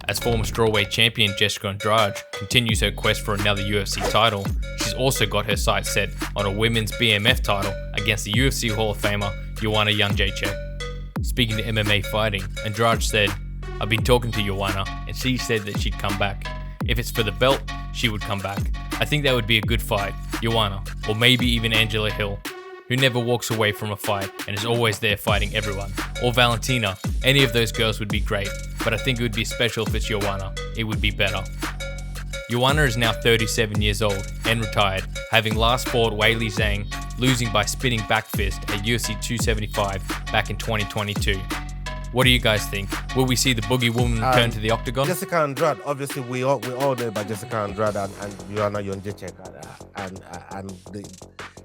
As former strawweight champion Jessica Andrade continues her quest for another UFC title, she's also got her sights set on a women's BMF title against the UFC Hall of Famer Joanna Jedrzejczyk. Speaking to MMA Fighting, Andrade said, "I've been talking to Joanna and she said that she'd come back. If it's for the belt, she would come back. I think that would be a good fight, Joanna, or maybe even Angela Hill, who never walks away from a fight and is always there fighting everyone. Or Valentina, any of those girls would be great, but I think it would be special if it's Joanna. It would be better." Joanna is now 37 years old and retired, having last fought Weili Zhang, losing by spinning backfist at UFC 275 back in 2022. What do you guys think? Will we see the Boogey Woman return to the Octagon? Jessica Andrade, obviously we all know about Jessica Andrade and Joanna Jedrzejczyk and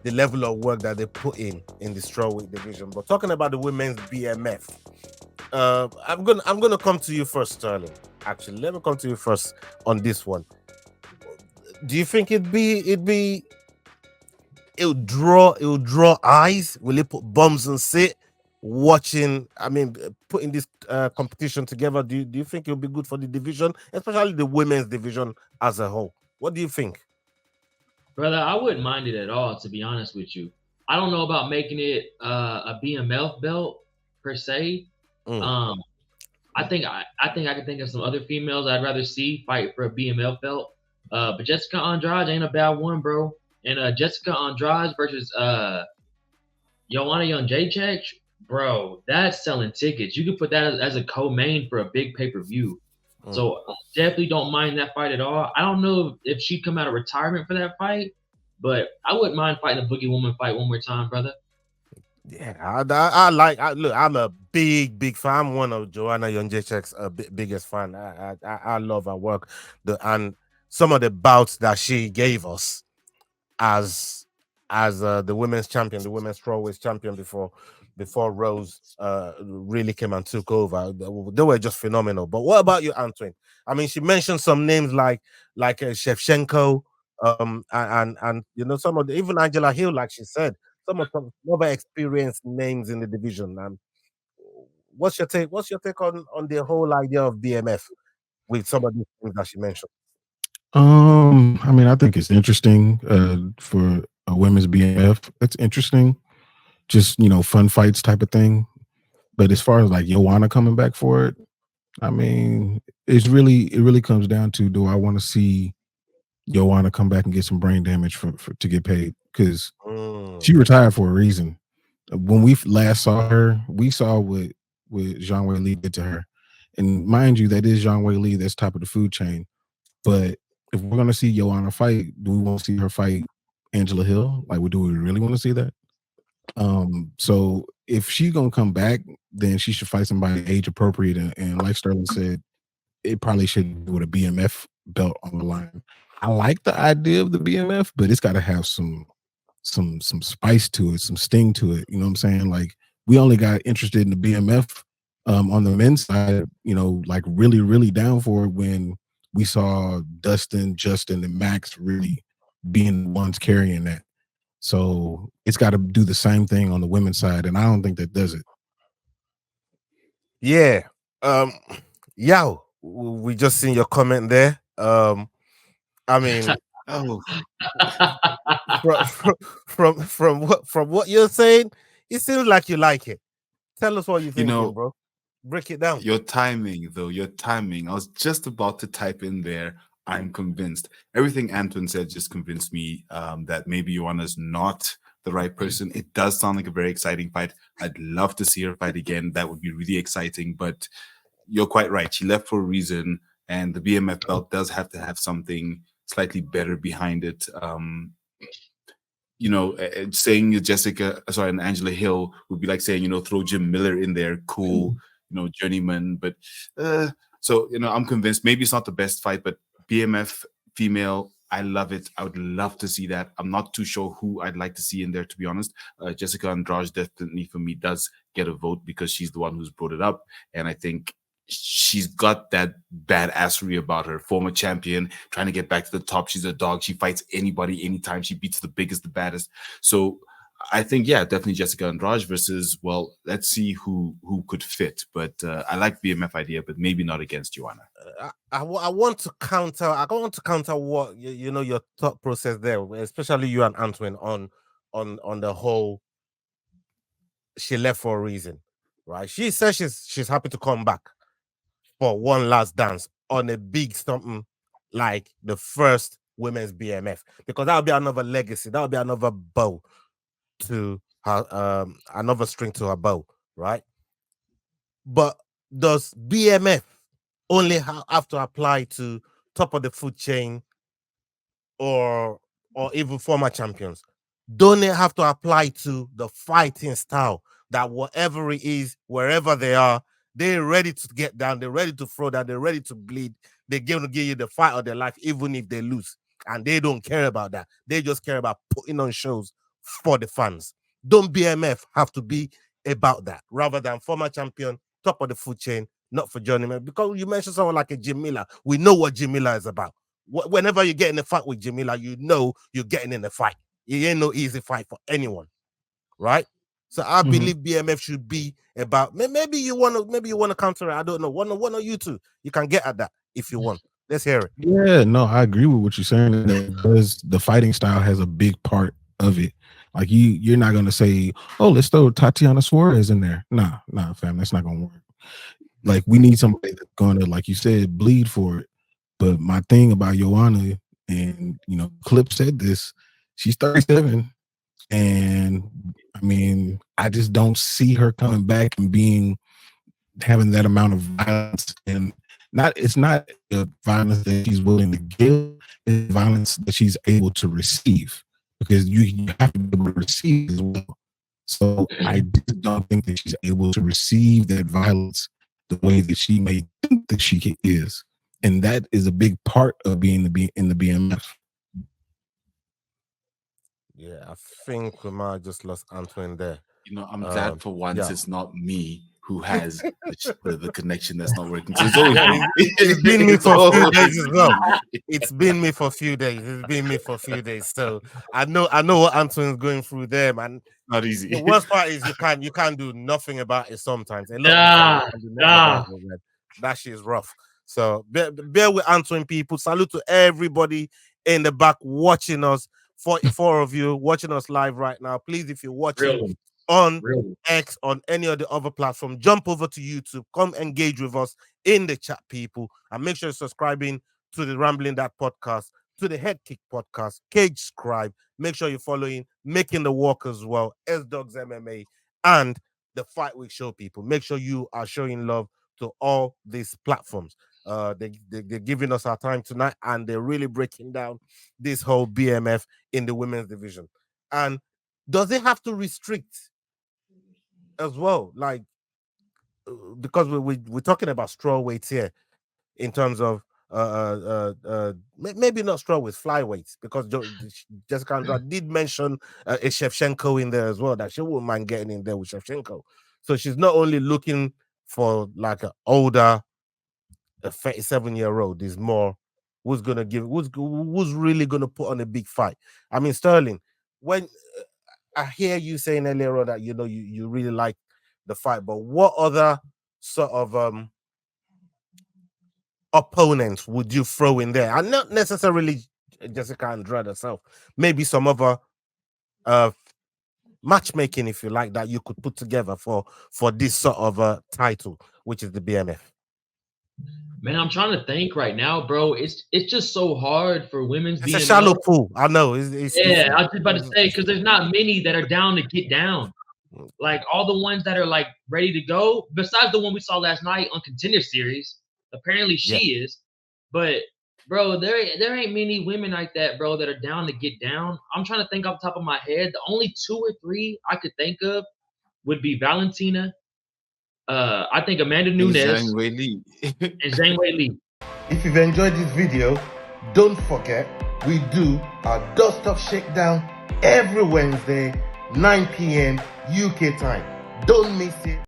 the level of work that they put in the strawweight division. But talking about the women's BMF, I'm gonna come to you first, Sterling. Actually, let me come to you first on this one. Do you think it'll draw eyes? Will it put bums and sit watching? I mean, putting this competition together. Do you think it'll be good for the division, especially the women's division as a whole? What do you think? Brother, I wouldn't mind it at all, to be honest with you. I don't know about making it a BMF belt per se. I think I could think of some other females I'd rather see fight for a BMF belt. But Jessica Andrade ain't a bad one, bro. And Jessica Andrade versus Joanna Jedrzejczyk, bro, that's selling tickets. You could put that as a co-main for a big pay-per-view. So definitely don't mind that fight at all. I don't know if she'd come out of retirement for that fight, but I wouldn't mind fighting a Boogie Woman fight one more time, brother. Yeah, look, I'm a big fan. I'm one of Joanna Jedrzejczyk's biggest fan. I love her work. And some of the bouts that she gave us as the women's champion, the women's strawweight champion before Rose really came and took over. They were just phenomenal. But what about you, Antoine? I mean, she mentioned some names like Shevchenko, and you know, some of the, even Angela Hill, like she said, some other experienced names in the division. What's your take on the whole idea of BMF with some of these things that she mentioned? I mean, I think it's interesting for a women's BMF. It's interesting, just fun fights type of thing. But as far as like Joanna coming back for it, I mean, it really comes down to, do I want to see Joanna come back and get some brain damage to get paid? Because she retired for a reason. When we last saw her, we saw what Zhang Weili did to her, and mind you, that is Zhang Weili. That's top of the food chain. But if we're gonna see Joanna fight, do we want to see her fight Angela Hill? Like, do we really want to see that? So if she's gonna come back, then she should fight somebody age appropriate, and like Sterling said, it probably should be with a BMF belt on the line. I like the idea of the BMF, but it's got to have some spice to it, some sting to it. You know what I'm saying? Like, we only got interested in the BMF on the men's side, like really down for it when we saw Dustin, Justin, and Max really being the ones carrying that. So it's got to do the same thing on the women's side, and I don't think that does it. Yeah. Yao, we just seen your comment there. I mean, from what you're saying, it seems like you like it. Tell us what you think, bro. Break it down. Your timing. I was just about to type in there, I'm convinced. Everything Antoine said just convinced me that maybe Joanna's not the right person. It does sound like a very exciting fight. I'd love to see her fight again. That would be really exciting. But you're quite right. She left for a reason, and the BMF belt does have to have something slightly better behind it. Saying and Angela Hill would be like saying, throw Jim Miller in there, cool, journeyman. But I'm convinced maybe it's not the best fight, but BMF female, I love it. I would love to see that. I'm not too sure who I'd like to see in there, to be honest. Jessica Andrade definitely for me does get a vote because she's the one who's brought it up, and I think she's got that badassery about her. Former champion, trying to get back to the top. She's a dog. She fights anybody, anytime. She beats the biggest, the baddest. So I think, yeah, definitely Jessica Andrade versus, well, let's see who could fit. But I like BMF idea, but maybe not against Joanna. I want to counter. I want to counter what you know your thought process there, especially you and Antoine on the whole. She left for a reason, right? She says she's happy to come back for one last dance on a big something like the first women's BMF, because that'll be another legacy. That'll be another bow to her, another string to her bow, right? But does BMF only have to apply to top of the food chain or even former champions? Don't they have to apply to the fighting style that whatever it is, wherever they are, they're ready to get down, they're ready to throw down, they're ready to bleed. They're going to give you the fight of their life, even if they lose. And they don't care about that. They just care about putting on shows for the fans. Don't BMF have to be about that rather than former champion, top of the food chain, not for journeyman? Because you mentioned someone like a Jim Miller. We know what Jim Miller is about. Whenever you get in a fight with Jim Miller, you know you're getting in a fight. It ain't no easy fight for anyone, right? So I believe BMF should be about. Maybe you want to counter it. I don't know. One of you two, you can get at that if you want. Let's hear it. Yeah, no, I agree with what you're saying, because the fighting style has a big part of it. Like you're not gonna say, "Oh, let's throw Tatiana Suarez in there." Nah, fam, that's not gonna work. Like we need somebody that's gonna, like you said, bleed for it. But my thing about Joanna, and Clip said this, she's 37, and I mean, I just don't see her coming back and having that amount of violence, and it's not the violence that she's willing to give, it's violence that she's able to receive, because you have to be able to receive as well. So I just don't think that she's able to receive that violence the way that she may think that she is. And that is a big part of being in the BMF. Yeah, I think we might have just lost Antoine there. I'm glad for once it's not me who has the connection that's not working. So it's always it's been me for a few days as well. It's been me for a few days. So I know what Antoine's going through there, man. Not easy. The worst part is you can't do nothing about it sometimes. That shit is rough. So bear with Antoine, people. Salute to everybody in the back watching us. 44 of you watching us live right now. Please, if you're watching on X, on any of the other platform, jump over to YouTube. Come engage with us in the chat, people. And make sure you're subscribing to the Rambling That podcast, to the Head Kick podcast, Cage Scribe. Make sure you're following Making the Walk as well, S-Dogs MMA, and the Fight Week Show, people. Make sure you are showing love to all these platforms. They're giving us our time tonight, and they're really breaking down this whole BMF in the women's division. And does it have to restrict as well? Like, because we're talking about strawweights here in terms of maybe not strawweights, flyweights, because Jessica Andrade did mention a Shevchenko in there as well, that she wouldn't mind getting in there with Shevchenko. So she's not only looking for like an older, a 37-year-old, is more who's really gonna put on a big fight. I mean, Sterling, when I hear you saying earlier on that you really like the fight, but what other sort of opponents would you throw in there? And not necessarily Jessica Andrade herself, maybe some other matchmaking, if you like, that you could put together for this sort of title, which is the BMF. Man, I'm trying to think right now, bro. It's just so hard for women's BMF. It's a shallow pool. I know. I was just about to say, because there's not many that are down to get down. Like all the ones that are like ready to go, besides the one we saw last night on Contender Series. Apparently she is. But bro, there ain't many women like that, bro, that are down to get down. I'm trying to think off the top of my head. The only 2 or 3 I could think of would be Valentina. I think Amanda Nunes and Zhang Weili. If you've enjoyed this video, don't forget we do our Dust Off Shakedown every Wednesday, 9 p.m. UK time. Don't miss it.